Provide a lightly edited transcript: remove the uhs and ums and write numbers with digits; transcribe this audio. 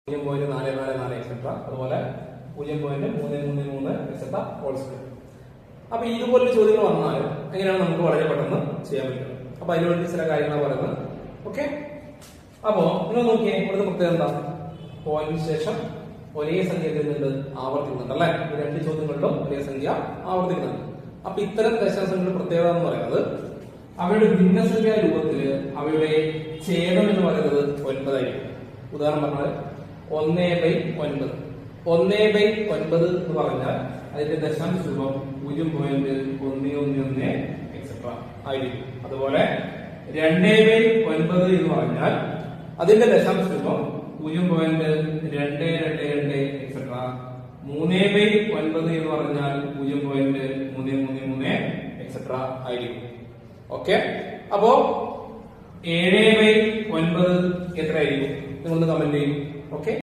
0.444 etcetera, അതുപോലെ 0.333 etcetera whole square. അപ്പൊ ഇതുപോലുള്ള ചോദ്യങ്ങൾ വന്നാൽ എങ്ങനെയാണ് നമുക്ക് വളരെ പെട്ടെന്ന് ചെയ്യാൻ പറ്റുന്നത്. അപ്പൊ അതിനുവേണ്ടി ചില കാര്യങ്ങൾ പറയുന്നത്. ഓക്കെ, അപ്പോ നിങ്ങൾ നോക്കിയേ, ഇവിടുത്തെ പ്രത്യേകത എന്താ? പോയിന്റിന് ശേഷം ഒരേ സംഖ്യ എന്തുണ്ട്? ആവർത്തിക്കുന്നുണ്ട് അല്ലെ. ഈ രണ്ട് ചോദ്യങ്ങളിലും ഒരേ സംഖ്യ ആവർത്തിക്കുന്നുണ്ട്. അപ്പൊ ഇത്തരം ദശാംശങ്ങളുടെ പ്രത്യേകത എന്ന് പറയുന്നത് അവയുടെ ഭിന്നസംഖ്യാ രൂപത്തില് അവയുടെ ഛേദം എന്ന് പറയുന്നത് 9 ആയിരിക്കും. ഉദാഹരണം പറഞ്ഞാൽ 1/9. 1/9 എന്ന് പറഞ്ഞാൽ അതിന്റെ ദശാംശ രൂപം 0.111 എക്സെട്ര ആയിരിക്കും. അതുപോലെ 2/9 എന്ന് പറഞ്ഞാൽ അതിന്റെ ദശാംശ രൂപം 0.222 എക്സെട്ര. 3/9 എന്ന് പറഞ്ഞാൽ 0.333 എക്സെട്ര ആയിരിക്കും. ഓക്കെ, അപ്പോ 7/9 എത്രയായിരിക്കും? നിങ്ങളൊന്ന് കമന്റ് ചെയ്യും. ഓക്കെ.